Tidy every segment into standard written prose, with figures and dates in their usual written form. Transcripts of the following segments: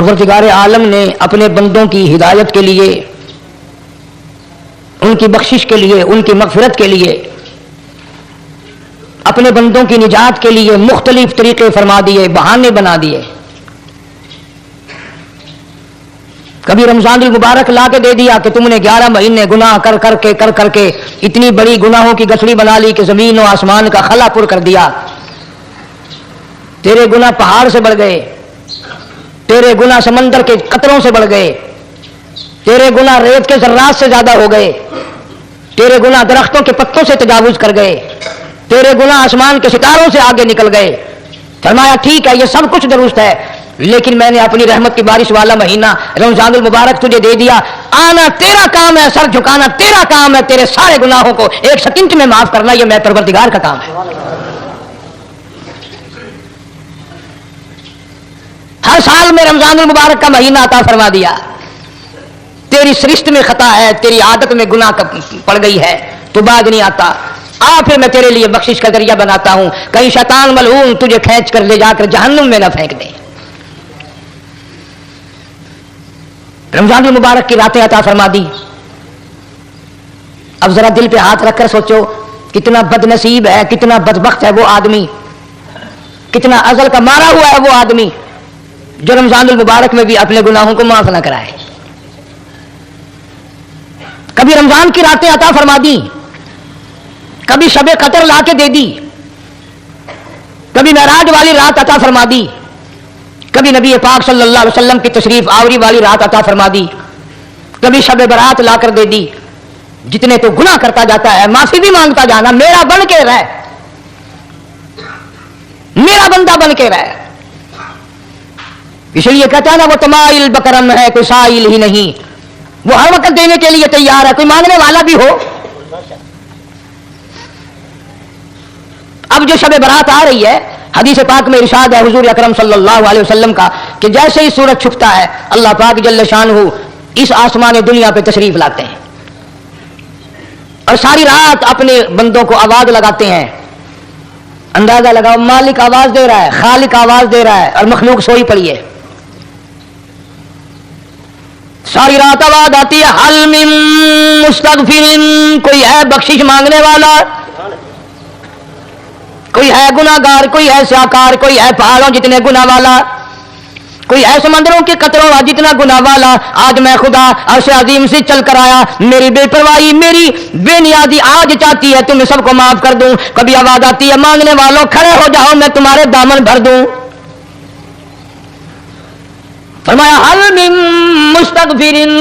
परवरदिगार आलम ने अपने बंदों की हिदायत के लिए, उनकी बख्शिश के लिए, उनकी मगफिरत के लिए, अपने बंदों की निजात के लिए मुख्तलिफ तरीके फरमा दिए, बहाने बना दिए। कभी रमजान मुबारक ला के दे दिया कि तुमने 11 महीने गुनाह कर करके इतनी बड़ी गुनाहों की गठड़ी बना ली कि जमीन और आसमान का खला पुर कर दिया। तेरे गुनाह पहाड़ से बढ़ गए, तेरे गुनाह समंदर के कतरों से बढ़ गए, तेरे गुनाह रेत के जर्रात से ज्यादा हो गए, तेरे गुनाह दरख्तों के पत्तों से तजावुज कर गए, तेरे गुनाह आसमान के सितारों से आगे निकल गए। फरमाया ठीक है, ये सब कुछ दुरुस्त है, लेकिन मैंने अपनी रहमत की बारिश वाला महीना रमजान मुबारक तुझे दे दिया। आना तेरा काम है, सर झुकाना तेरा काम है, तेरे सारे गुनाहों को 1 सेकंड में माफ करना ये मैं परवरदिगार का काम है। हर साल में रमजान मुबारक का महीना अता फरमा दिया। तेरी सृष्ट में खता है, तेरी आदत में गुनाह पड़ गई है, तो बाज नहीं आता, आ फिर मैं तेरे लिए बख्शिश का जरिया बनाता हूं, कहीं शैतान मलऊन तुझे खींच कर ले जाकर जहन्नुम में न फेंक दे। रमजान मुबारक की रातें अता फरमा दी। अब जरा दिल पे हाथ रखकर सोचो, कितना बदनसीब है, कितना बदबख्त है वो आदमी, कितना अजल का मारा हुआ है वो आदमी जो रमजान मुबारक में भी अपने गुनाहों को माफ न कराए। कभी रमजान की रातें अता फरमा दी, कभी शबे कतर ला के दे दी, कभी मेराज वाली रात अता फरमा दी, कभी नबी पाक सल्लल्लाहु अलैहि वसल्लम की तशरीफ आवरी वाली रात अता फरमा दी, कभी शबे बरात लाकर दे दी। जितने तो गुनाह करता जाता है माफी भी मांगता जाना, मेरा बन के रह, मेरा बंदा बन के रह। इसलिए कहता है ना वो तमाइल बकरम है, कोई साइल ही नहीं, वो हर वक्त देने के लिए तैयार है, कोई मांगने वाला भी हो। अब जो शब बरात आ रही है, हदीस पाक में इरशाद है हुजूर अकरम सल्लल्लाहु अलैहि वसल्लम का कि जैसे ही सूरज छुपता है अल्लाह पाक जल्ल शानहू इस आसमान दुनिया पे तशरीफ लाते हैं और सारी रात अपने बंदों को आवाज लगाते हैं। अंदाजा लगाओ, मालिक आवाज दे रहा है, खालिक आवाज दे रहा है और मखलूक सोई पड़ी है। सारी रात आवाज आती है, हल मिन मुस्तगफिरिन, कोई है बख्शिश मांगने वाला, कोई है गुनाहगार, कोई है स्याकार, कोई है पहाड़ों जितने गुनाह वाला, कोई है समंदरों के कतरों जितना गुनाह वाला। आज मैं खुदा अर्श अजीम से चल कर आया, मेरी बेपरवाही, मेरी बेनियादी आज चाहती है तुम्हें सबको माफ कर दूं। कभी आवाज आती है, मांगने वालों खड़े हो जाओ, मैं तुम्हारे दामन भर दूं। फरमाया हल मिन मुस्तगफिरिन,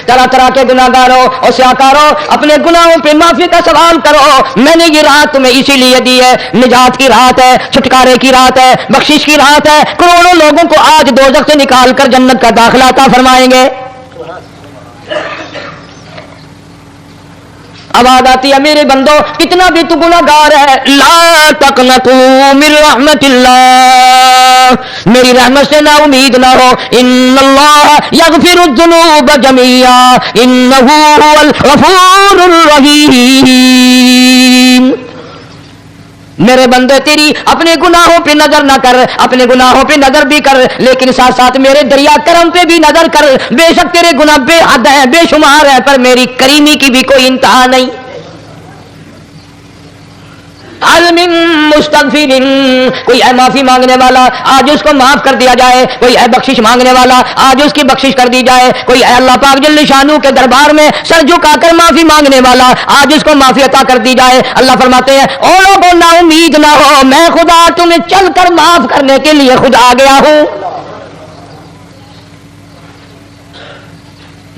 तरह तरह के गुनाहगारों और स्याकारों अपने गुनाहों पे माफी का सवाल करो। मैंने ये रात तुम्हें इसीलिए दी है, निजात की रात है, छुटकारे की रात है, बख्शिश की रात है। करोड़ों लोगों को आज दोजख से निकाल कर जन्नत का दाखिला अता फरमाएंगे। आवाज आती है, मेरे बंदो कितना भी तू गुनाहगार है, ला तकनतू मिन रहमतिल्लाह, मेरी रहमत से ना उम्मीद ना हो। इन्नल्लाह यगफिरुद दुनूब जमीआ इन्नहू हुवल गफूरुर रहीम। मेरे बंदे तेरी अपने गुनाहों पे नजर ना कर, अपने गुनाहों पे नजर भी कर, लेकिन साथ साथ मेरे दरिया करम पे भी नजर कर। बेशक तेरे गुनाह बेहद है, बेशुमार है, पर मेरी करीमी की भी कोई इंतहा नहीं। हल मिन मुस्तगफिरिन, कोई है माफी मांगने वाला, आज उसको माफ कर दिया जाए। कोई है बख्शिश मांगने वाला, आज उसकी बख्शिश कर दी जाए। कोई है अल्लाह पाक जल्ल शानू के दरबार में सर झुकाकर माफी मांगने वाला, आज उसको माफी अता कर दी जाए। अल्लाह फरमाते हैं, ओ लोगों ना उम्मीद ना हो, मैं खुदा तुम्हें चलकर माफ करने के लिए खुद आ गया हूं।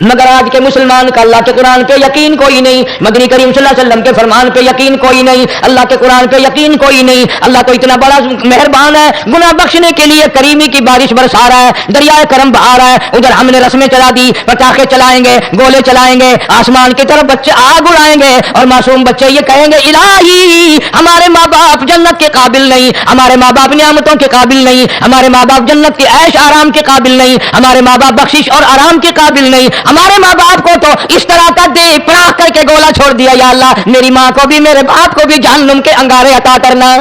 मगर आज के मुसलमान का अल्लाह के कुरान पे यकीन कोई नहीं, मदनी करीम सल्लल्लाहु अलैहि वसल्लम के फरमान पे यकीन कोई नहीं, अल्लाह के कुरान पे यकीन कोई नहीं। अल्लाह तो इतना बड़ा मेहरबान है, गुनाह बख्शने के लिए करीमी की बारिश बरसा रहा है, दरियाए करम बहा रहा है। उधर हमने रस्में चला दी, पटाखे चलाएंगे, गोले चलाएंगे, आसमान की तरफ बच्चे आग उड़ाएंगे और मासूम बच्चे ये कहेंगे, इलाही हमारे माँ बाप जन्नत के काबिल नहीं, हमारे माँ बाप नियामतों के काबिल नहीं, हमारे माँ बाप जन्नत के ऐश आराम के काबिल नहीं, हमारे माँ बाप बख्शिश और आराम के काबिल नहीं, हमारे माँ बाप को तो इस तरह का दे पराख करके गोला छोड़ दिया। या अल्लाह मेरी माँ को भी मेरे बाप को भी जहन्नुम के अंगारे अता करना।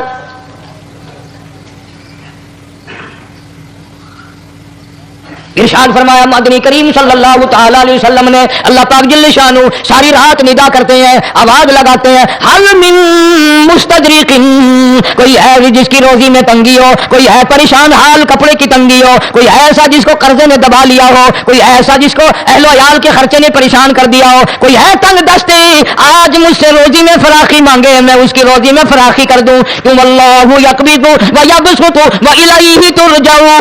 ارشاد فرمایا مدنی کریم صلی اللہ تعالی علیہ وسلم نے اللہ پاک جل شانہ ساری رات ندا کرتے ہیں، آواز لگاتے ہیں، حل من مستدرک، کوئی ہے جس کی روزی میں تنگی ہو، کوئی ہے پریشان حال کپڑے کی تنگی ہو، کوئی ہے ایسا جس کو قرضے نے دبا لیا ہو، کوئی ہے ایسا جس کو اہل و عیال کے خرچے نے پریشان کر دیا ہو، کوئی ہے تنگ دستے آج مجھ سے روزی میں فراخی مانگے میں اس کی روزی میں فراخی کر دوں، تم اللہ یقبض و یبسط و الیہ ترجعون،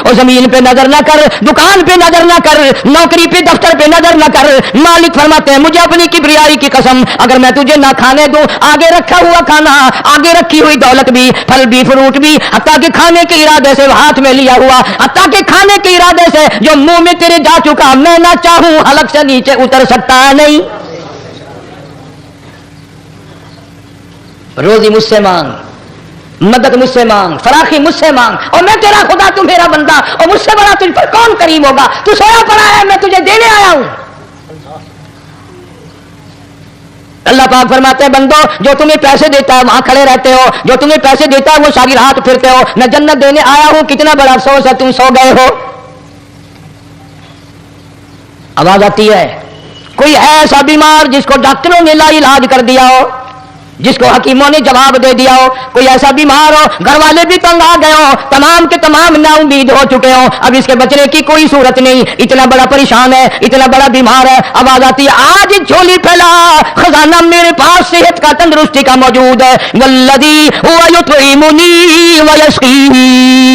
اور زمین پہ نظر نہ کر، دکان پہ نظر نہ کر، نوکری پہ دفتر پہ نظر نہ کر، مالک فرماتے ہیں مجھے اپنی کبریائی کی قسم اگر میں تجھے نہ کھانے دوں، آگے رکھا ہوا کھانا، آگے رکھی ہوئی دولت بھی، پھل بھی، فروٹ بھی، حتیٰ کہ کھانے کے ارادے سے ہاتھ میں لیا ہوا، حتیٰ کہ کھانے کے ارادے سے جو منہ میں تیرے جا چکا، میں نہ چاہوں حلق سے نیچے اتر سکتا نہیں۔ روزی مجھ سے مانگ، مدد مجھ سے مانگ، فراخی مجھ سے مانگ، اور میں تیرا خدا تو میرا بندہ، اور مجھ سے بڑا تجھ پر کون کریم ہوگا؟ تو سویا پڑا ہے، میں تجھے دینے آیا ہوں۔ اللہ پاک فرماتے ہیں بندو جو تمہیں پیسے دیتا ہے وہاں کھڑے رہتے ہو، جو تمہیں پیسے دیتا ہے وہ ساری رات پھرتے ہو، میں جنت دینے آیا ہوں، کتنا بڑا افسوس ہے تم سو گئے ہو۔ آواز آتی ہے کوئی ہے ایسا بیمار جس کو ڈاکٹروں نے لا علاج کر دیا ہو، جس کو حکیموں نے جواب دے دیا ہو، کوئی ایسا بیمار ہو گھر والے بھی تنگ آ گئے ہو، تمام کے تمام نا امید ہو چکے ہو، اب اس کے بچنے کی کوئی صورت نہیں، اتنا بڑا پریشان ہے، اتنا بڑا بیمار ہے، آواز آتی ہے آج جھولی پھیلا، خزانہ میرے پاس صحت کا تندرستی کا موجود ہے، والذی هو یطعمنی ویسقین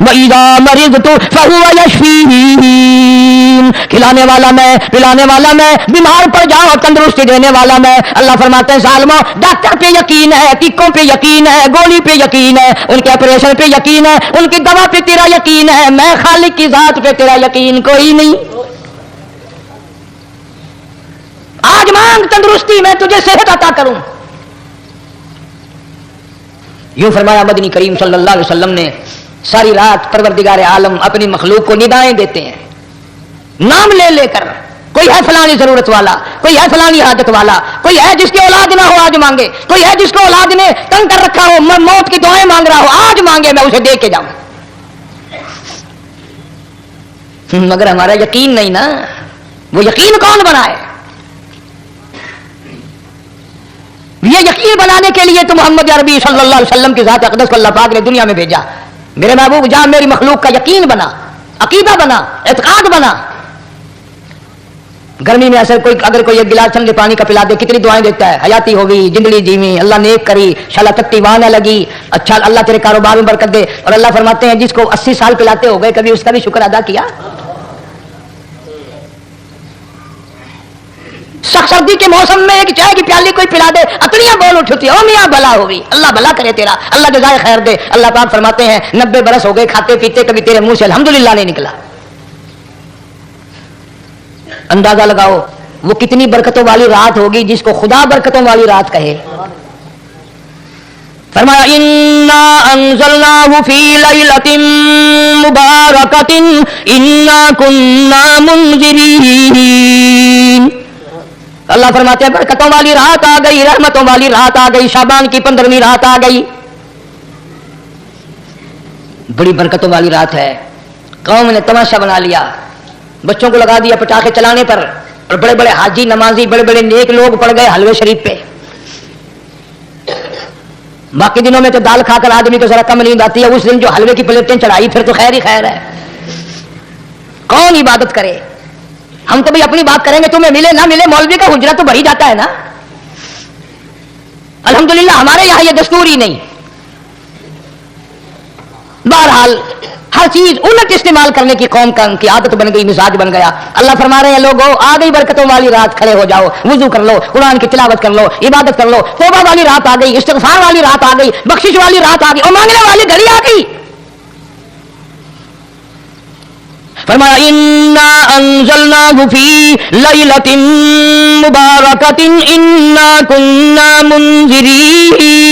واذا مرضت فهو یشفین، کھلانے والا میں، پلانے والا میں، بیمار پڑ جاؤ تندرستی دینے والا میں۔ اللہ فرماتے ہیں ظالموں ڈاکٹر پہ یقین ہے، ٹیکوں پہ یقین ہے، گولی پہ یقین ہے، ان کے آپریشن پہ یقین ہے، ان کی دوا پہ تیرا یقین ہے، میں خالق کی ذات پہ تیرا یقین کوئی نہیں۔ آج مانگ تندرستی، میں تجھے صحت عطا کروں۔ یوں فرمایا مدنی کریم صلی اللہ علیہ وسلم نے، ساری رات پروردگار عالم اپنی مخلوق کو ندائیں دیتے ہیں نام لے لے کر، کوئی ہے فلانی ضرورت والا، کوئی ہے فلانی حاجت والا، کوئی ہے جس کی اولاد نہ ہو آج مانگے، کوئی ہے جس کو اولاد نے تنگ کر رکھا ہو موت کی دعائیں مانگ رہا ہو آج مانگے، میں اسے دے کے جاؤں۔ مگر ہمارا یقین نہیں نا، وہ یقین کون بنائے؟ یہ یقین بنانے کے لیے تو محمد عربی صلی اللہ علیہ وسلم کی ذات اقدس کو اللہ پاک نے دنیا میں بھیجا۔ میرے محبوب جہاں میری مخلوق کا یقین بنا، عقیدہ بنا، اعتقاد بنا۔ گرمی میں اگر کوئی ایک گلاس ٹھنڈے پانی کا پلا دے کتنی دعائیں دیتا ہے، حیاتی ہوگی، زندگی جیوی، اللہ نیک کری، شالا تکتی وہاں نہ لگی، اچھا اللہ تیرے کاروبار میں برکت دے، اور اللہ فرماتے ہیں جس کو 80 سال پلاتے ہو گئے کبھی اس کا بھی شکر ادا کیا؟ سخت سردی کے موسم میں ایک چائے کی پیالی کوئی پلا دے اکڑیاں بول اٹھتی، او میاں بلا ہوگی، اللہ بھلا کرے تیرا، اللہ جزائے خیر دے۔ اللہ پاک فرماتے ہیں 90 برس ہو گئے کھاتے پیتے، کبھی تیرے منہ سے الحمدللہ نہیں نکلا۔ اندازہ لگاؤ وہ کتنی برکتوں والی رات ہوگی جس کو خدا برکتوں والی رات کہے۔ فرمایا انا انزلناہ فی لیلۃ مبارکۃ انا کنا منذرین۔ اللہ فرماتے ہیں برکتوں والی رات آ گئی، رحمتوں والی رات آ گئی، شعبان کی 15ویں رات آ گئی، بڑی برکتوں والی رات ہے۔ قوم نے تماشا بنا لیا، بچوں کو لگا دیا پٹاخے چلانے پر، اور بڑے بڑے حاجی نمازی بڑے بڑے نیک لوگ پڑ گئے حلوے شریف پہ۔ باقی دنوں میں تو دال کھا کر آدمی کو ذرا کم نیند آتی ہے، اس دن جو حلوے کی پلیٹیں چڑھائی پھر تو خیر ہی خیر ہے۔ کون عبادت کرے؟ ہم تو بھی اپنی بات کریں گے، تمہیں ملے نہ ملے مولوی کا حجرہ تو بڑھ ہی جاتا ہے نا۔ الحمدللہ ہمارے یہاں یہ دستور ہی نہیں۔ بہرحال ہر چیز الٹ استعمال کرنے کی قوم کی عادت بن گئی، مزاج بن گیا۔ اللہ فرما رہے ہیں لوگوں آ گئی برکتوں والی رات، کھڑے ہو جاؤ، وضو کر لو، قرآن کی تلاوت کر لو، عبادت کر لو، توبہ والی رات آ گئی، استغفار والی رات آ گئی، بخشش والی رات آ گئی، اور مانگنے والی گھڑی آ گئی۔ فرمایا انا انزلناہ فی لیلۃ مبارکۃ انا کنا منذرین۔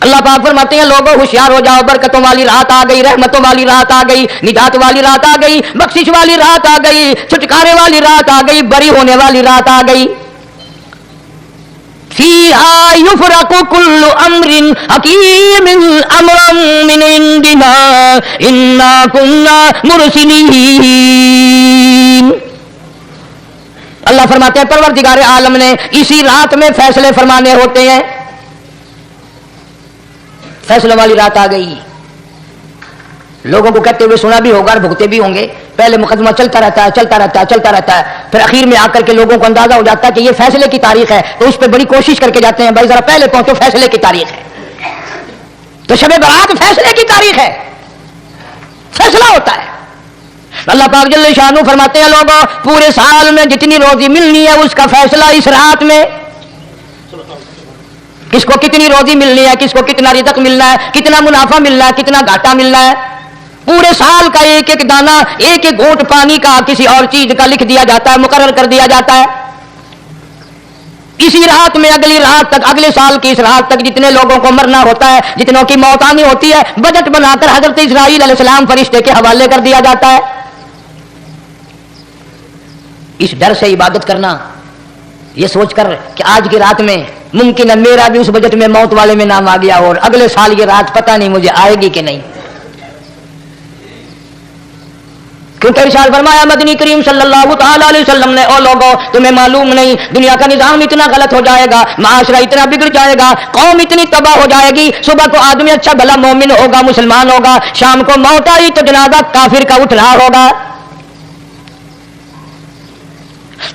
اللہ پاک فرماتے ہیں لوگوں ہوشیار ہو جاؤ، برکتوں والی رات آ گئی، رحمتوں والی رات آ گئی، نجات والی رات آ گئی، بخشش والی رات آ گئی، چھٹکارے والی رات آ گئی، بری ہونے والی رات آ گئی۔ فیہا یفرق کل امر حکیم امرا من عندنا انا کنا مرسلین. اللہ فرماتے ہیں پروردگار عالم نے اسی رات میں فیصلے فرمانے ہوتے ہیں. فیصلوں والی رات آ گئی. لوگوں کو کہتے ہوئے سنا بھی ہوگا اور بھگتے بھی ہوں گے. پہلے مقدمہ چلتا رہتا ہے چلتا رہتا ہے چلتا رہتا ہے, پھر اخیر میں آ کر کے لوگوں کو اندازہ ہو جاتا ہے کہ یہ فیصلے کی تاریخ ہے, تو اس پہ بڑی کوشش کر کے جاتے ہیں بھائی ذرا پہلے پہنچو, فیصلے کی تاریخ ہے. تو شب برات فیصلے کی تاریخ ہے, فیصلہ ہوتا ہے. اللہ پاک جل شانہ فرماتے ہیں لوگوں پورے سال میں جتنی روزی ملنی ہے اس کا فیصلہ اس رات میں. کس کو کتنی روزی ملنی ہے, کس کو کتنا رزق ملنا ہے, کتنا منافع ملنا ہے, کتنا گھاٹا ملنا ہے. پورے سال کا ایک ایک دانہ, ایک ایک گھونٹ پانی کا, کسی اور چیز کا لکھ دیا جاتا ہے, مقرر کر دیا جاتا ہے. اسی رات میں اگلی رات تک, اگلے سال کی اس رات تک جتنے لوگوں کو مرنا ہوتا ہے, جتنوں کی موت آنی ہوتی ہے, بجٹ بنا کر حضرت اسرائیل علیہ السلام فرشتے کے حوالے کر دیا جاتا ہے. اس ڈر سے عبادت کرنا, یہ سوچ کر کہ آج کی رات میں ممکن ہے میرا بھی اس بجٹ میں موت والے میں نام آ گیا اور اگلے سال یہ رات پتہ نہیں مجھے آئے گی کہ نہیں. کیونکہ ارشاد فرمایا مدنی کریم صلی اللہ تعالی علیہ وسلم نے, او لوگوں تمہیں معلوم نہیں دنیا کا نظام اتنا غلط ہو جائے گا, معاشرہ اتنا بگڑ جائے گا, قوم اتنی تباہ ہو جائے گی. صبح کو آدمی اچھا بھلا مومن ہوگا, مسلمان ہوگا, شام کو موت آئی تو جنازہ کافر کا اٹھ رہا ہوگا.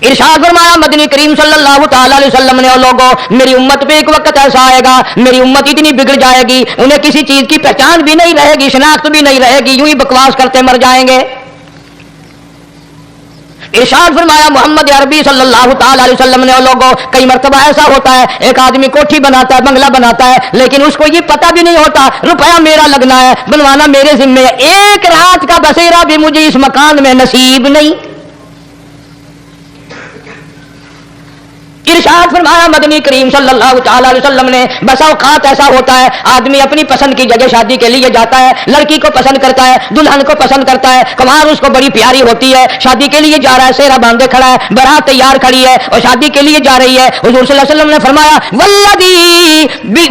ارشاد فرمایا مدنی کریم صلی اللہ تعالی علیہ وسلم نے, او لوگوں میری امت پہ ایک وقت ایسا آئے گا میری امت اتنی بگڑ جائے گی انہیں کسی چیز کی پہچان بھی نہیں رہے گی, شناخت بھی نہیں رہے گی, یوں ہی بکواس کرتے مر جائیں گے. ارشاد فرمایا محمد عربی صلی اللہ تعالی علیہ وسلم نے, لوگوں کئی مرتبہ ایسا ہوتا ہے ایک آدمی کوٹھی بناتا ہے, بنگلہ بناتا ہے, لیکن اس کو یہ پتہ بھی نہیں ہوتا روپیہ میرا لگنا ہے, بنوانا میرے ذمے ہے, ایک رات کا بسیرا بھی مجھے اس مکان میں نصیب نہیں. ارشاد فرمایا مدنی کریم صلی اللہ تعالی علیہ وسلم نے بسا اوقات ایسا ہوتا ہے آدمی اپنی پسند کی جگہ شادی کے لیے جاتا ہے, لڑکی کو پسند کرتا ہے, دلہن کو پسند کرتا ہے, کمار اس کو بڑی پیاری ہوتی ہے, شادی کے لیے جا رہا ہے, سہرا باندھے کھڑا ہے, بارات تیار کھڑی ہے اور شادی کے لیے جا رہی ہے. حضور صلی اللہ علیہ وسلم نے فرمایا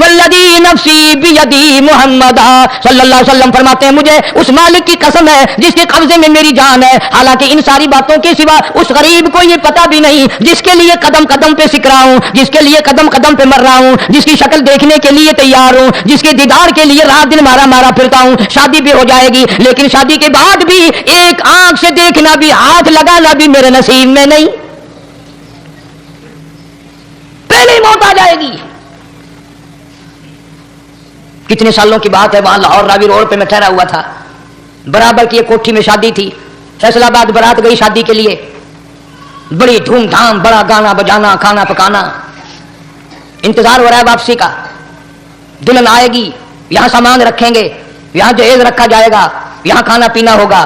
والذی نفسی بیدی, محمد صلی اللہ علیہ وسلم فرماتے ہیں مجھے اس مالک کی قسم ہے جس کے قبضے میں میری جان ہے. حالانکہ ان ساری باتوں کے سوا اس غریب کو یہ پتہ بھی نہیں جس کے لیے قدم قدم پہ سکھ رہا ہوں, جس کے لیے قدم قدم پہ مر رہا ہوں, جس کی شکل دیکھنے کے لیے تیار ہوں, جس کے دیدار کے لیے رات دن مارا مارا پھرتا ہوں. شادی بھی ہو جائے گی لیکن شادی کے بعد بھی ایک آنکھ سے دیکھنا بھی, ہاتھ لگانا بھی میرے نصیب میں نہیں, پہلے ہی موت آ جائے گی. کتنے سالوں کی بات ہے, وہاں لاہور راوی روڈ پہ میں ٹھہرا ہوا تھا, برابر کی ایک کوٹھی میں شادی تھی, فیصل آباد برات گئی شادی کے لیے, بڑی دھوم دھام, بڑا گانا بجانا, کھانا پکانا, انتظار ہو رہا ہے واپسی کا. دلہن آئے گی, یہاں سامان رکھیں گے, یہاں جہیز رکھا جائے گا, یہاں کھانا پینا ہوگا,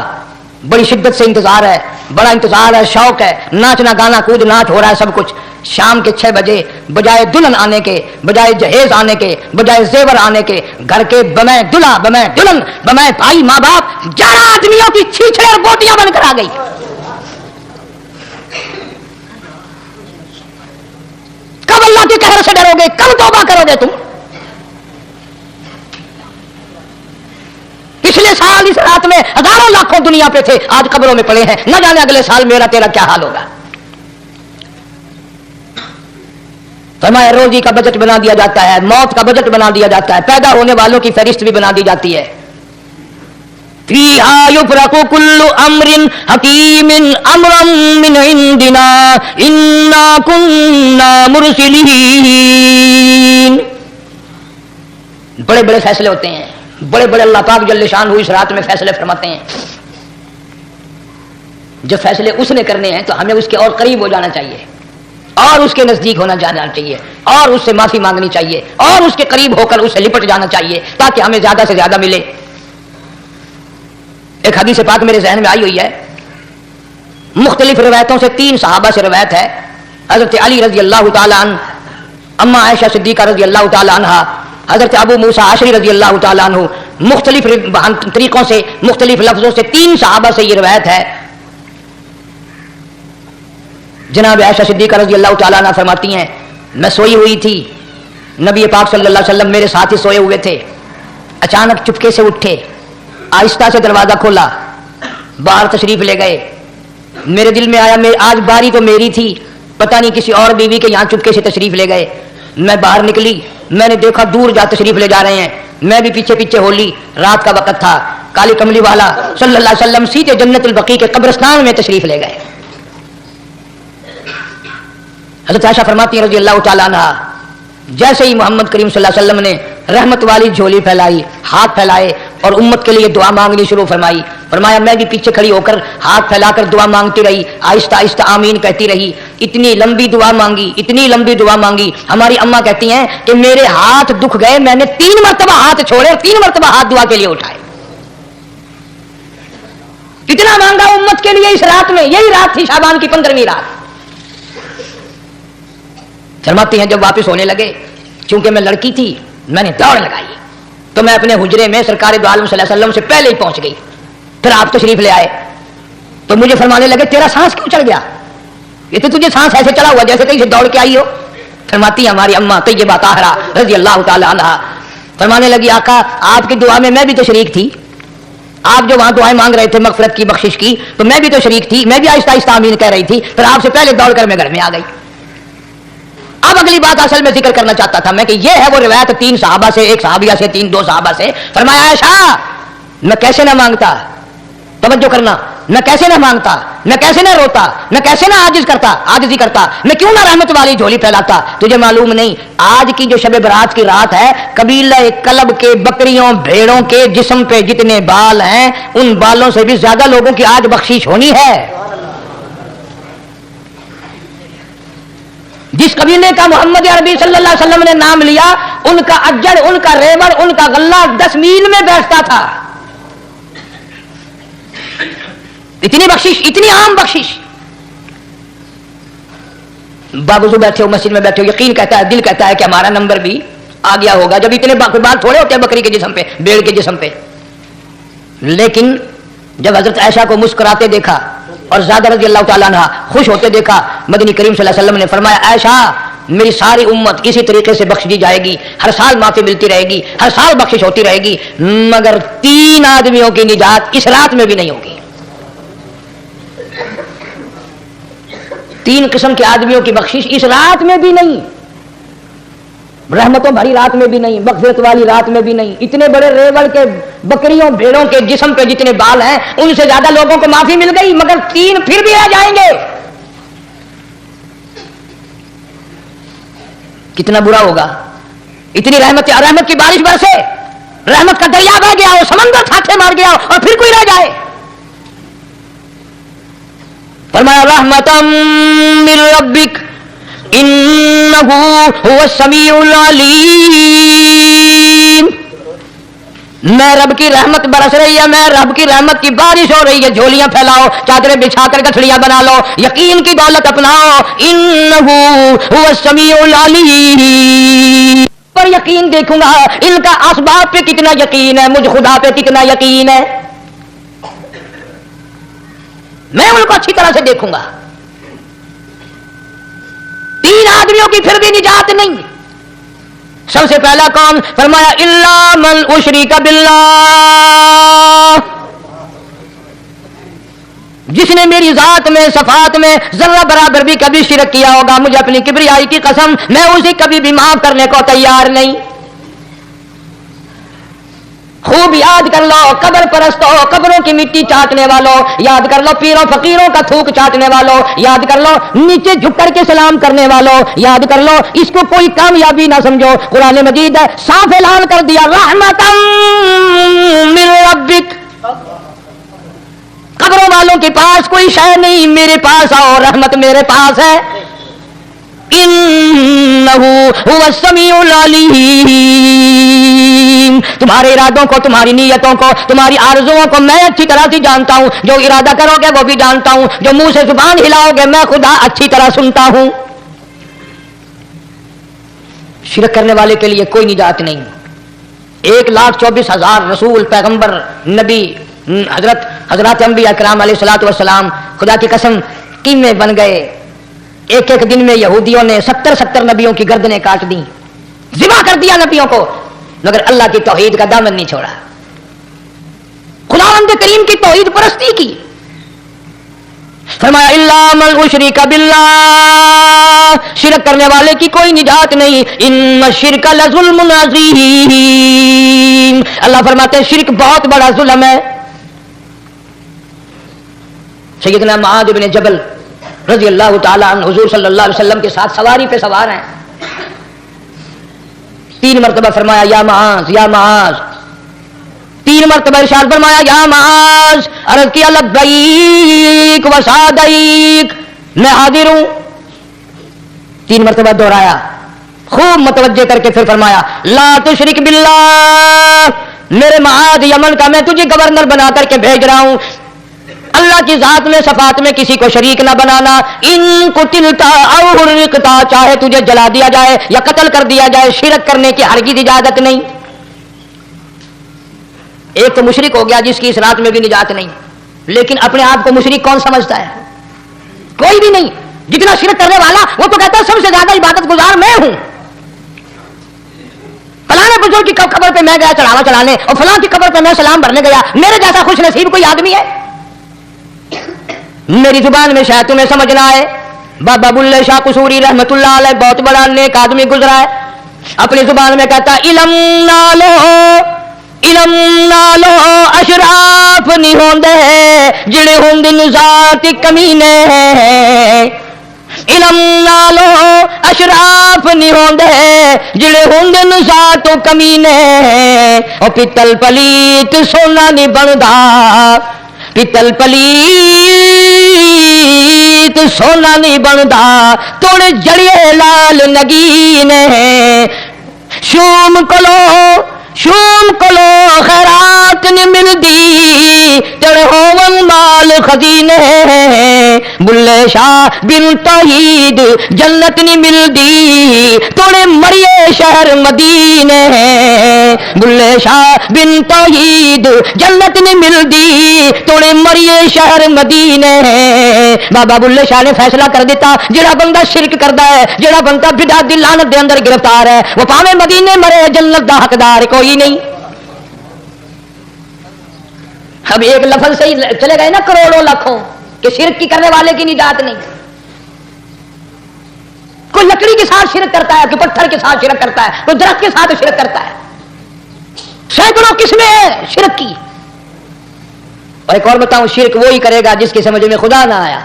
بڑی شدت سے انتظار ہے, بڑا انتظار ہے, شوق ہے, ناچنا گانا کود ناچ ہو رہا ہے سب کچھ. شام کے 6 بجے بجائے دلہن آنے کے, بجائے جہیز آنے کے, بجائے زیور آنے کے, گھر کے بمیں دلہا بمیں دلہن بمیں بھائی ماں باپ 11 آدمیوں کی چھیچڑے اور بوٹیاں بن کر آ گئی. کب اللہ کے قہر سے ڈرو گے, کب توبہ کرو گے تم؟ پچھلے سال اس رات میں ہزاروں لاکھوں دنیا پہ تھے, آج قبروں میں پڑے ہیں, نہ جانے اگلے سال میرا تیرا کیا حال ہوگا. فرمایا روزی کا بجٹ بنا دیا جاتا ہے, موت کا بجٹ بنا دیا جاتا ہے, پیدا ہونے والوں کی فہرست بھی بنا دی جاتی ہے. فیہا یفرق کل امر حکیم امرا من عندنا انا کنا مرسلین. بڑے بڑے فیصلے ہوتے ہیں, بڑے بڑے اللہ پاک جل شانہ اس رات میں فیصلے فرماتے ہیں. جو فیصلے اس نے کرنے ہیں تو ہمیں اس کے اور قریب ہو جانا چاہیے, اور اس کے نزدیک ہونا جانا چاہیے, اور اس سے معافی مانگنی چاہیے, اور اس کے قریب ہو کر اس سے لپٹ جانا چاہیے تاکہ ہمیں زیادہ سے زیادہ ملے. ایک حدیث پاک میرے ذہن میں آئی ہوئی ہے, مختلف روایتوں سے 3 صحابہ سے روایت ہے. حضرت علی رضی اللہ تعالی عنہ, اما عائشہ صدیقہ رضی اللہ تعالی عنہا, حضرت ابو موسیٰ عشری رضی اللہ تعالی عنہ, مختلف طریقوں سے مختلف لفظوں سے 3 صحابہ سے یہ روایت ہے. جناب عائشہ صدیقہ رضی اللہ تعالی عنہ فرماتی ہیں मैं सोई हुई थी, नबी पाक सल्लल्लाहु अलैहि वसल्लम मेरे साथ ही सोए हुए थे। अचानक चुपके से उठे, आहिस्ता से दरवाजा खोला, बाहर तशरीफ ले गए। मेरे दिल में आया आज बारी तो मेरी थी, पता नहीं किसी और बीवी के यहाँ चुपके से तशरीफ ले गए। मैं बाहर निकली, मैंने देखा दूर जा तशरीफ ले जा रहे हैं, मैं भी पीछे पीछे हो ली। रात का वक्त था, काली कमली वाला सल्लल्लाहु अलैहि वसल्लम सीधे जन्नतुल बकी के कब्रिस्तान में तशरीफ ले गए। हज़रत आयशा फरमाती है रज़ी अल्लाह तआला अन्हा, जैसे ही मोहम्मद करीम सल्लल्लाहु अलैहि वसल्लम ने रहमत वाली झोली फैलाई, हाथ फैलाए और उम्मत के लिए दुआ मांगनी शुरू फरमाई, फरमाया मैं भी पीछे खड़ी होकर हाथ फैलाकर दुआ मांगती रही, आहिस्ता आहिस्ता आमीन कहती रही। इतनी लंबी दुआ मांगी, इतनी लंबी दुआ मांगी, हमारी अम्मा कहती हैं कि मेरे हाथ दुख गए, मैंने 3 मरतबा हाथ छोड़े, 3 मरतबा हाथ दुआ के लिए उठाए। इतना मांगा उम्मत के लिए इस रात में। यही रात थी शाबान की 15वीं रात। फरमाती हैं जब वापस होने लगे, चूंकि मैं लड़की थी, मैंने दौड़ लगाई तो मैं अपने हुजरे में सरकार दो आलम सल्लल्लाहु अलैहि वसल्लम से पहले ही पहुंच गई। फिर आप तशरीफ ले आए तो मुझे फरमाने लगे तेरा सांस क्यों चढ़ गया, ये तो तुझे सांस ऐसे चला हुआ जैसे कहीं से दौड़ के आई हो। फरमाती हमारी अम्मा तैयबा ताहरा रज़ी अल्लाह तआला अन्हा, फरमाने लगी आका आपकी दुआ में मैं भी तो शरीक थी, आप जो वहां दुआएं मांग रहे थे मगफिरत की, बख्शिश की, तो मैं भी तो शरीक थी, मैं भी आहिस्ता आहिस्ता आमीन कह रही थी, फिर आपसे पहले दौड़कर मैं घर में आ गई। अब अगली बात असल में जिक्र करना चाहता था मैं कि ये है वो रिवायत 3 सहाबा से, 1 सहाबिया से, 2 सहाबा से। फरमाया आयशा मैं कैसे ना मांगता, तवज्जो करना, मैं कैसे ना मांगता, मैं कैसे ना रोता, मैं कैसे ना आजिज़ी करता, मैं क्यों ना रहमत वाली झोली फैलाता। तुझे मालूम नहीं आज की जो शब बरात की रात है, कबीला कलब के बकरियों भेड़ों के जिस्म पे जितने बाल हैं उन बालों से भी ज्यादा लोगों की आज बख्शिश होनी है। जिस कबीले का मोहम्मद अरबी सल्लल्लाहु अलैहि वसल्लम ने नाम लिया, उनका अज्जर, उनका रेवड़, उनका गल्ला 10 मील में बैठता था। इतनी बख्शिश, इतनी आम बख्शिश। बाबूजू बैठे हो, मस्जिद में बैठे हो, यकीन कहता है, दिल कहता है कि हमारा नंबर भी आ गया होगा, जब इतने बाल थोड़े होते हैं बकरी के जिस्म पे, भेड़ के जिस्म पे। लेकिन जब हजरत आयशा को मुस्कुराते देखा और ज़ादा रज़ी अल्लाह तआला अन्हा खुश होते देखा, मदनी करीम सल्लल्लाहु अलैहि वसल्लम ने फरमाया आयशा मेरी सारी उम्मत इसी तरीके से बख्श दी जाएगी, हर साल माफी मिलती रहेगी, हर साल बख्शिश होती रहेगी, मगर 3 आदमियों की निजात इस रात में भी नहीं होगी। 3 किस्म के आदमियों की बख्शिश इस रात में भी नहीं, रहमतों भरी रात में भी नहीं, मग़फ़िरत वाली रात में भी नहीं। इतने बड़े रेवड़ के बकरियों भेड़ों के जिस्म पे जितने बाल हैं उनसे ज्यादा लोगों को माफी मिल गई, मगर 3 फिर भी आ जाएंगे। कितना बुरा होगा। इतनी रहमत की बारिश बरसे, रहमत का दरिया बह गया हो, समंदर छाछे मार गया हो और फिर कोई रह जाए। फरमाया रहमतम मिन रब्बिक इन्नहु हुवस समीउल अलीम। मैं रब की रहमत बरस रही है, मैं रब की रहमत की बारिश हो रही है। झोलियां फैलाओ, चादरें बिछाकर गठड़ियां बना लो, यकीन की दौलत अपनाओ। इन्नहु हुवस समीउल अलीम। पर यकीन देखूंगा इनका असबाब पे कितना यकीन है, मुझ खुदा पे कितना यकीन है, मैं उनको अच्छी तरह से देखूंगा। 3 आदमियों की फिर भी निजात नहीं। सबसे पहला कौन? फरमाया इल्ला मन उशरिका बिल्लाह, जिसने मेरी जात में, सफात में जर्रा बराबर भी कभी शिरक किया होगा, मुझे अपनी किबरियाई की कसम, मैं उसे कभी भी माफ करने को तैयार नहीं। खूब याद कर लो कब्र परस्तों, कब्रों की मिट्टी चाटने वालों, याद कर लो पीरों फकीरों का थूक चाटने वालों, याद कर लो नीचे झुक करके सलाम करने वालों, याद कर लो इसको कोई कामयाबी ना समझो। कुरान मजीद साफ ऐलान कर दिया रहमतम मिन रब्बिक। कब्रों वालों के पास कोई शय नहीं, मेरे पास आओ, रहमत मेरे पास है। इन्नहु हुवस समीउल अलीम। तुम्हारे इरादों को, तुम्हारी नीयतों को, तुम्हारी आरज़ुओं को मैं अच्छी तरह से जानता हूं। जो इरादा करोगे वो भी जानता हूं, जो मुंह से जुबान हिलाओगे मैं खुदा अच्छी तरह सुनता हूं। शिरक करने वाले के लिए कोई निजात नहीं। 1,24,000 रसूल, पैगंबर, नबी, हजरत अंबिया किराम अलैहिस्सलातु वस्सलाम खुदा की कसम कीमे बन गए। एक एक दिन में यहूदियों ने 70 नबियों की गर्दनें काट दी, ज़िबा कर दिया नबियों को, मगर अल्लाह की तौहीद का दामन नहीं छोड़ा, खुदावंद करीम की तौहीद परस्ती की। फरमाया इल्ला मन उशरिका बिल्लाह, शिरक करने वाले की कोई निजात नहीं। इन्न शिरका लजुल्मुन अज़ीम, अल्लाह फरमाते हैं शिरक बहुत बड़ा जुल्म है। सैयदना मुआज़ इब्न जबल रज़ी अल्लाह तआला अन्हु हुज़ूर सल्लल्लाहु अलैहि वसल्लम के साथ सवारी पे सवार हैं। 3 मरतबा फरमाया या मुआज़, या मुआज़, 3 मरतबा इरशाद फरमाया या मुआज़, अर्ज़ किया लब्बैक व सादैक, मैं हाजिर हूं। 3 मरतबा दोहराया, खूब मुतवज्जे करके फिर फरमाया ला तुशरिक बिल्लाह, मेरे मुआज़ यमन का मैं तुझे गवर्नर बना करके भेज रहा हूं, अल्लाह की जात में सफात में किसी को शरीक ना बनाना। इन कुतिलता औ हुर्रिकता, चाहे तुझे जला दिया जाए या कत्ल कर दिया जाए, शिरक करने की हरगिज़ इजाजत नहीं। एक तो मुशरिक हो गया जिसकी इस रात में भी निजात नहीं, लेकिन अपने आप को मुशरिक कौन समझता है? कोई भी नहीं। जितना शिरक करने वाला वो तो कहता है सबसे ज्यादा इबादत गुजार मैं हूं। फलाने बुजुर्ग की कब्र पे मैं गया चढ़ावा चढ़ाने और फलां की कब्र पे मैं सलाम भरने गया, मेरे जैसा खुश नसीब कोई आदमी है? मेरी जुबान में शायद तुम्हें समझ ना आए, बाबा बुल्ले शाह कसूरी रहमतुल्लाह अलैह बहुत बड़ा नेक आदमी गुजरा है, अपनी जुबान में कहता इलम नालो अशराफ नहीं होंदे जिड़े होंदे ज़ात कमीने, इलम नालो अशराफ नहीं होंदे जिड़े होंदे ज़ात कमीने, और पित्तल पलीत सोना नहीं बनदा, पित्तल पलीत सोना नहीं बनदा, तोड़े जड़िए लाल नगीने, शूम कलो खैरात नहीं मिलदी, तेरे होवन माल खजीने, बुल्ले शाह बिन तौहीद जन्नत नहीं मिलदी, तोड़े मरिए शहर मदीने, बुल्ले शाह बिन तौहीद जन्नत नहीं मिलदी, तोड़े मरिए शहर मदीने। बाबा बुल्ले शाह ने फैसला कर दिता जेड़ा बंदा शिरक करदा है, जेड़ा बंदा बिदअत दी लानत दे अंदर गिरफ्तार है, वो भावें मदीने मरे जन्नत दा हकदार कोई नहीं। अब एक लफ्ज से ही चले गए ना करोड़ों लाखों कि शिरक की करने वाले की निजात नहीं। कोई लकड़ी के साथ शिरक करता है, कोई पत्थर के साथ शिरक करता है, कोई दरख्त के साथ शिरक करता है, सैकड़ों किस्में हैं शिरक की। और एक और बताऊं, शिरक वो ही करेगा जिसकी समझ में खुदा ना आया,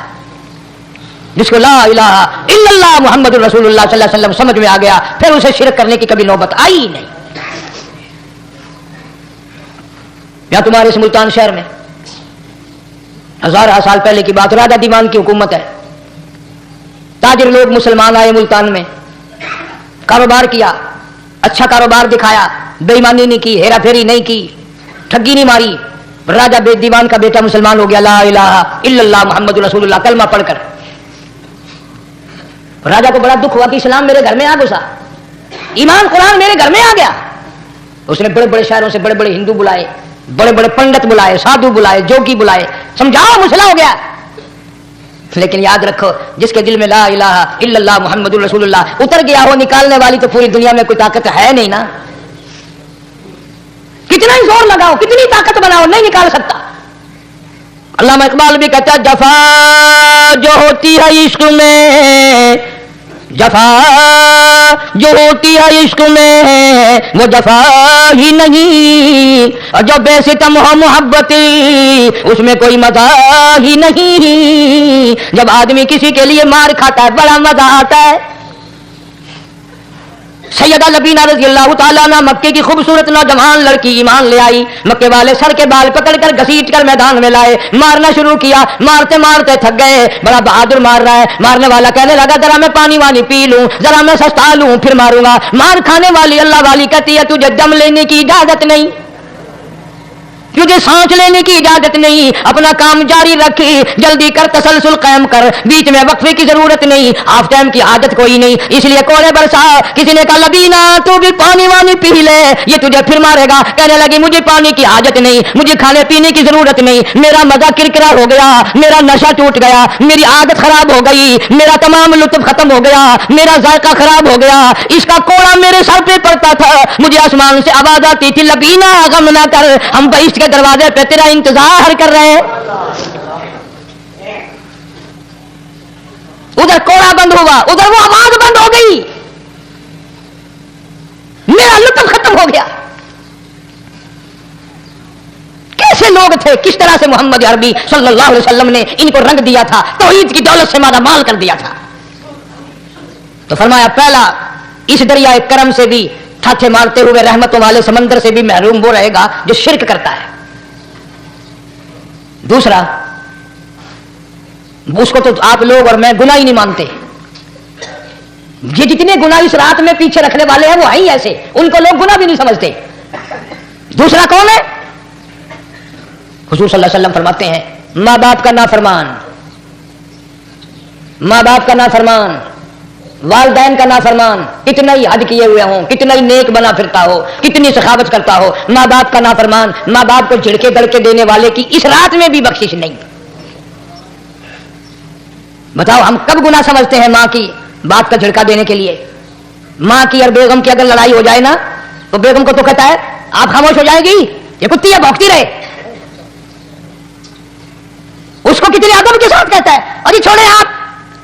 जिसको ला इलाहा इल्लल्लाह मुहम्मदुर रसूलुल्लाह सल्लल्लाहु अलैहि वसल्लम समझ में आ गया, फिर उसे शिरक करने की कभी नौबत आई ही नहीं। या तुम्हारे इस मुल्तान शहर में 1000 साल पहले की बात, राजा दीवान की हुकूमत है, ताजिर लोग मुसलमान आए मुल्तान में, कारोबार किया, अच्छा कारोबार दिखाया, बेईमानी नहीं की, हेरा फेरी नहीं की, ठगी नहीं मारी। राजा दीवान का बेटा मुसलमान हो गया, ला इलाहा इल्लल्लाह मुहम्मदुर रसूलुल्लाह कलमा पढ़कर। राजा को बड़ा दुख हुआ कि इस्लाम मेरे घर में आ घुसा, ईमान कुरान मेरे घर में आ गया। उसने बड़े बड़े शहरों से बड़े बड़े हिंदू बुलाए, बड़े बड़े पंडित बुलाए, साधु बुलाए, जोगी बुलाए, समझाओ मसला हो गया। लेकिन याद रखो, जिसके दिल में ला इलाहा इल्लल्लाह मुहम्मदुर रसूलुल्लाह उतर गया हो, निकालने वाली तो पूरी दुनिया में कोई ताकत है नहीं ना। कितना ही जोर लगाओ, कितनी ताकत बनाओ, नहीं निकाल सकता। अल्लामा इकबाल भी कहता है जफा जो होती है इश्क में, जफा जो होती है इश्क में वो जफा ही नहीं, और जो बेसितम हो मोहब्बत उसमें कोई मजा ही नहीं। जब आदमी किसी के लिए मार खाता है बड़ा मजा आता है। सैयदा लबीना रज़ी अल्लाह तआला अन्हा मक्के की खूबसूरत नौजवान लड़की ईमान ले आई, मक्के वाले सर के बाल पकड़कर घसीट कर मैदान में लाए, मारना शुरू किया, मारते मारते थक गए, बड़ा बहादुर मार रहा है। मारने वाला कहने लगा जरा मैं पानी वानी पी लूं, जरा मैं सस्ता लूं फिर मारूंगा। मार खाने वाली अल्लाह वाली कहती है तुझे दम लेने की इजाजत नहीं, तुझे सांस लेने की इजाजत नहीं, अपना काम जारी रख, जल्दी कर, तसलसल कायम कर, बीच में वक्फे की जरूरत नहीं, हाफ टाइम की आदत कोई नहीं, इसलिए कोड़े बरसा। किसी ने कहा लबीना तू भी पानी वानी पी ले, ये तुझे फिर मारेगा। कहने लगी मुझे पानी की आदत नहीं, मुझे खाने पीने की जरूरत नहीं, मेरा मजा किरकिरा हो गया, मेरा नशा टूट गया, मेरी आदत खराब हो गई, मेरा तमाम लुत्फ खत्म हो गया, मेरा जायका खराब हो गया, इसका कोड़ा मेरे सर पे पड़ता था, मुझे आसमान से आवाज आती थी लबीना गम ना कर, हम बहिश्त के दरवाजे पे तेरा इंतजार कर रहे हैं। उधर कोड़ा बंद हुआ, उधर वो आवाज बंद हो गई, मेरा लुत्फ खत्म हो गया। कैसे लोग थे, किस तरह से मोहम्मद अरबी सल्लल्लाहु अलैहि वसल्लम ने इनको रंग दिया था, तौहीद की दौलत से माला माल कर दिया था। तो फरमाया पहला, इस दरिया करम से भी ठाठे मारते हुए रहमतों वाले समंदर से भी महरूम वो रहेगा जो शिरक करता है। दूसरा, उसको तो आप लोग और मैं गुनाह ही नहीं मानते, ये जितने गुनाह इस रात में पीछे रखने वाले हैं वो है ही ऐसे, उनको लोग गुनाह भी नहीं समझते। दूसरा कौन है? हुजूर सल्लल्लाहु अलैहि वसल्लम फरमाते हैं माँ बाप का नाफरमान, माँ बाप का नाफरमान, वालदैन का नाफरमान, कितना ही हद किए हुए हों, कितना ही नेक बना फिरता हो, कितनी सखावत करता हो, माँ बाप का नाफरमान, माँ बाप को झिड़के गड़के देने वाले की इस रात में भी बख्शिश नहीं। बताओ हम कब गुनाह समझते हैं माँ की बाप का झिड़का देने के लिए? माँ की और बेगम की अगर लड़ाई हो जाए ना तो बेगम को तो कहता है आप खामोश हो जाएगी, ये कुत्ती है भौंकती रहे, उसको कितने अदब के साथ कहता है अरे छोड़े आप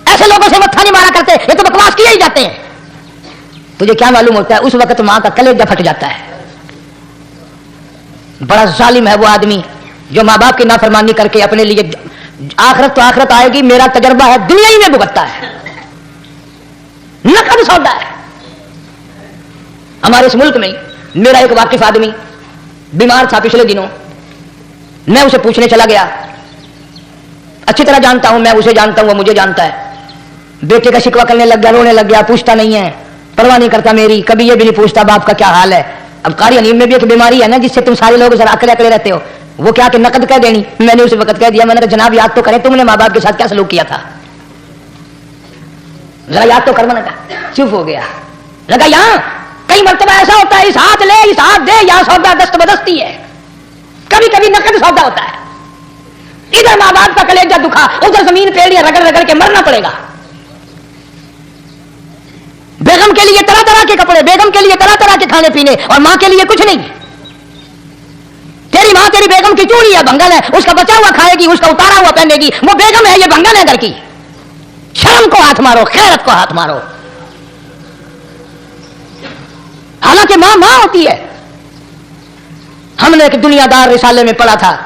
ऐसे लोगों से मत्था नहीं मारा करते, ये तो बकवास किए ही जाते हैं। तुझे क्या मालूम होता है उस वक्त मां का कलेजा फट जाता है। बड़ा जालिम है वो आदमी जो मां बाप की नाफरमानी करके अपने लिए आखिरत तो आखिरत आएगी, मेरा तजर्बा है, दुनिया ही में भुगतता है, नकद सौदा है। हमारे इस मुल्क में मेरा एक वाकिफ आदमी बीमार था पिछले दिनों, मैं उसे पूछने चला गया, अच्छी तरह जानता हूं, मैं उसे जानता हूं, वो मुझे जानता है। बेटे का शिकवा करने लग गया, रोने लग गया, पूछता नहीं है, परवाह नहीं करता मेरी, कभी ये भी नहीं पूछता बाप का क्या हाल है। अब कारी अनीम में भी एक बीमारी है ना जिससे तुम सारे लोग जरा अकड़े अकड़े रहते हो, वो क्या कि नकद कह देनी। मैंने उस वक्त कह दिया, मैंने कहा जनाब याद तो करें तुमने माँ बाप के साथ क्या सलूक किया था, जरा याद तो कर। मैंने कहा चुप हो गया। लगा यहां कई मरतबा ऐसा होता है, इस हाथ ले इस हाथ दे, यहां सौदा दस्त बदस्ती है, कभी कभी नकद सौदा होता है। इधर माँ बाप का कलेजा दुखा, उधर जमीन पेड़ या रगड़ रगड़ के मरना पड़ेगा। बेगम के लिए तरह तरह के कपड़े, बेगम के लिए तरह तरह के खाने पीने, और मां के लिए कुछ नहीं। तेरी मां तेरी बेगम की चूड़ी है, भंगल है, उसका बचा हुआ खाएगी, उसका उतारा हुआ पहनेगी, वो बेगम है, ये भंगल है घर की। शर्म को हाथ मारो, खैरत को हाथ मारो। हालांकि मां मां होती है। हमने एक दुनियादार रिसाले में पढ़ा था,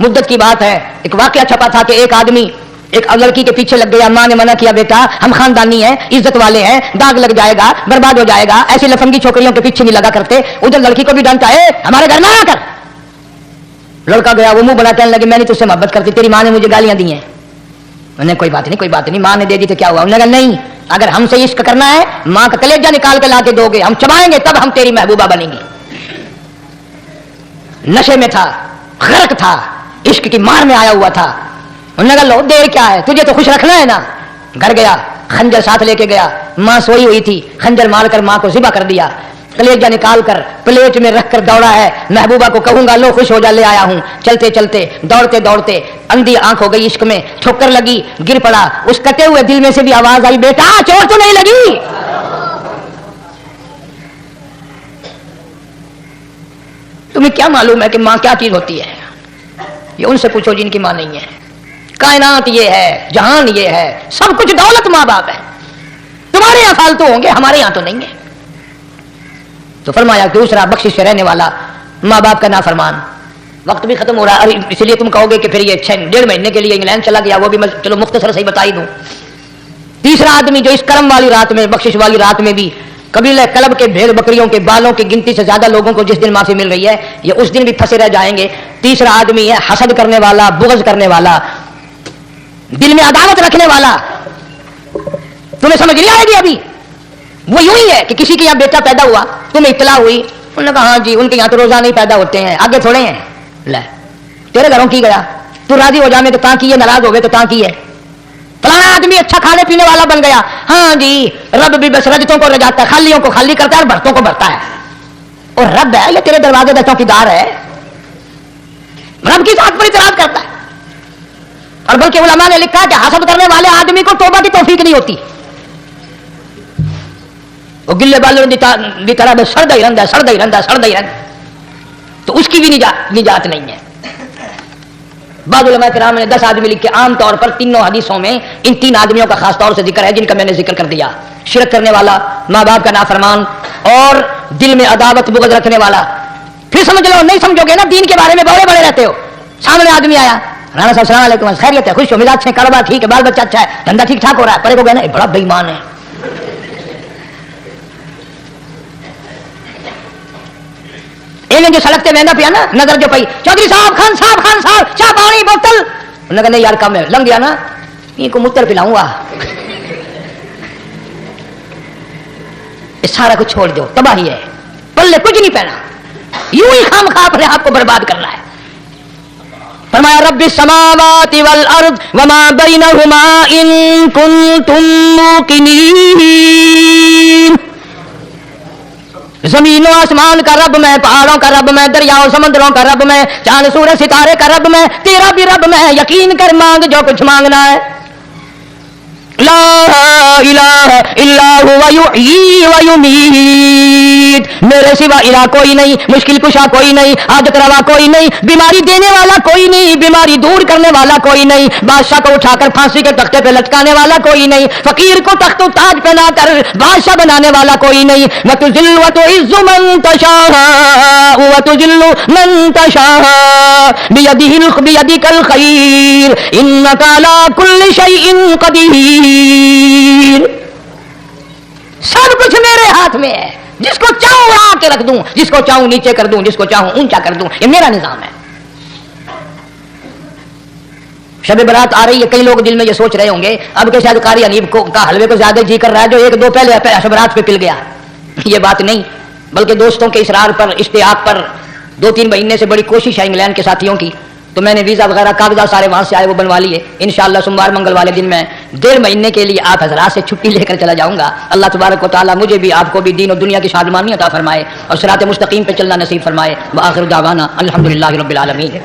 मुद्दत की बात है, एक वाकया छपा था कि एक आदमी एक लड़की के पीछे लग गया, मां ने मना किया बेटा हम खानदानी हैं, इज्जत वाले हैं, दाग लग जाएगा, बर्बाद हो जाएगा, ऐसी लफंगी छोकरियों के पीछे नहीं लगा करते। उधर लड़की को भी डांटा है हमारे घर में आकर। लड़का गया, वो मुंह बना कहने लगे मैं नहीं तुझसे मोहब्बत करती, तेरी मां ने मुझे गालियां दी हैं। मैंने कोई बात नहीं कोई बात नहीं, मां ने दे दी तो क्या हुआ। उन्होंने कहा नहीं, अगर हमसे इश्क करना है मां का कलेजा निकाल के ला के दोगे, हम चबाएंगे तब हम तेरी महबूबा बनेंगी। नशे में था, गर्क था, इश्क की मार में आया हुआ था। उन्होंने कहा लो देर क्या है, तुझे तो खुश रखना है ना। घर गया, खंजर साथ लेके गया, मां सोई हुई थी, खंजर मारकर मां को ज़िबा कर दिया, कलेजा निकाल कर प्लेट में रखकर दौड़ा है, महबूबा को कहूंगा लो खुश हो जा, ले आया हूं। चलते चलते दौड़ते दौड़ते अंधी आंख हो गई, इश्क में ठोकर लगी, गिर पड़ा। उस कटे हुए दिल में से भी आवाज आई बेटा चोट तो नहीं लगी। तुम्हें क्या मालूम है कि मां क्या चीज होती है, ये उनसे पूछो जिनकी मां नहीं है। कायनात ये है, जहान ये है, सब कुछ दौलत मां बाप है। तुम्हारे यहां फालतू होंगे, हमारे यहां तो नहीं है। तो फरमाया दूसरा बख्शिश से रहने वाला मां बाप का नाफरमान। वक्त भी खत्म हो रहा है, इसलिए तुम कहोगे कि फिर ये 1.5 महीने के लिए इंग्लैंड चला गया, वो भी मैं चलो मुख्तसर से ही बता ही दूं। तीसरा आदमी जो इस करम वाली रात में, बख्शिश वाली रात में भी कबीले कलब के भेड़ बकरियों के बालों की गिनती से ज्यादा लोगों को जिस दिन माफी मिल रही है, ये उस दिन भी फंसे रह जाएंगे। तीसरा आदमी है हसद करने वाला, बुग़्ज़ करने वाला, दिल में अदावत रखने वाला। तुम्हें समझ नहीं आएगी अभी। वो यूं ही है कि किसी के यहाँ बेटा पैदा हुआ, तुम्हें इत्तला हुई, उन्होंने कहा हाँ जी उनके यहाँ तो रोजा नहीं पैदा होते हैं, आगे थोड़े हैं। لے تیرے گھروں کی گیا, تو راضی ہو جانے تو تاں کی ہے, ناراض ہو گئے تو تاں کی ہے. فلانا آدمی اچھا کھانے پینے والا بن گیا, ہاں جی رب بھی بس رجتوں کو رجاتا ہے, خالیوں کو خالی کرتا ہے اور برتوں کو بھرتا ہے. اور رب ہے یہ تیرے دروازے کا چوکیدار ہے, رب کی ذات پر اعتراض کرتا ہے. اور بلکہ علماء نے لکھا کہ حسد کرنے والے آدمی کو توبہ کی توفیق نہیں ہوتی, وہ گلے بالوں کی طرح سڑتا ہی رہتا ہے, سڑتا ہی رہتا ہے, سڑتا ہی رہتا ہے, تو اس کی بھی نجات نہیں ہے. بعض علماء کرام نے 10 آدمی لکھے. عام طور پر تینوں حدیثوں میں ان 3 آدمیوں کا خاص طور سے ذکر ہے جن کا میں نے ذکر کر دیا. شرک کرنے والا, ماں باپ کا نافرمان, اور دل میں عداوت بغض رکھنے والا. پھر سمجھ لو, نہیں سمجھو گے نا دین کے بارے میں بڑے بڑے رہتے ہو. سامنے آدمی آیا, رانا صاحب السلام علیکم, خیریت ہے, خوش ہو, مزاج سے, کاروبار ٹھیک ہے, بال بچہ اچھا ہے, دھندا ٹھیک ٹھاک ہو رہا ہے. پڑے کو گئے نا بڑا بے ایمان ہے, جو سڑک سے مہنگا پیا نا, نظر جو پئی, چودھری صاحب, خان صاحب چاہ پانی بوتل. انہوں نے کہا نہیں یار کم ہے, لنگ گیا نا, ان کو متر پلاؤں گا. سارا کچھ چھوڑ دو, تباہی ہے, پلے کچھ نہیں پہنا, یوں ہی خام خواہ اپنے آپ کو برباد کرنا ہے. فرمایا رب السماوات والارض وما بینہما ان کنتم موقنین, زمین و آسمان کا رب میں, پہاڑوں کا رب میں, دریاؤں سمندروں کا رب میں, چاند سورج ستارے کا رب میں, تیرا بھی رب میں, یقین کر مانگ جو کچھ مانگنا ہے. لا الہ الا هو یحیی و یمیت, میرے سوا الہ کوئی نہیں, مشکل کشا کوئی نہیں, حاجت روا کوئی نہیں, بیماری دینے والا کوئی نہیں, بیماری دور کرنے والا کوئی نہیں, بادشاہ کو اٹھا کر پھانسی کے تختے پہ لٹکانے والا کوئی نہیں, فقیر کو تخت و تاج پہنا کر بادشاہ بنانے والا کوئی نہیں. وتذل وتعز من تشاء وتذل من تشاء بیدک الخیر انک علی کل شیء قدیر. سب کچھ میرے ہاتھ میں ہے, جس کو چاہوں اڑا کے رکھ دوں, جس کو چاہوں نیچے کر دوں, جس کو چاہوں اونچا کر دوں, یہ میرا نظام ہے. شب برات آ رہی ہے, کئی لوگ دل میں یہ سوچ رہے ہوں گے اب کہ شاید قاری حنیف کا حلوے کو زیادہ جی کر رہا ہے جو 1-2 پہلے شب برات پہ پل گیا. یہ بات نہیں, بلکہ دوستوں کے اصرار پر, اشتیاق پر 2-3 مہینے سے بڑی کوشش ہے انگلینڈ کے ساتھیوں کی, تو میں نے ویزا وغیرہ کاغذات سارے وہاں سے آئے وہ بنوا لیے. انشاءاللہ سوموار منگل والے دن میں 1.5 مہینے کے لیے آپ حضرات سے چھٹی لے کر چلا جاؤں گا. اللہ تبارک و تعالیٰ مجھے بھی آپ کو بھی دین اور دنیا کی شادمانی عطا فرمائے اور صراط مستقیم پہ چلنا نصیب فرمائے. وآخر دعوانا الحمدللہ رب العالمین.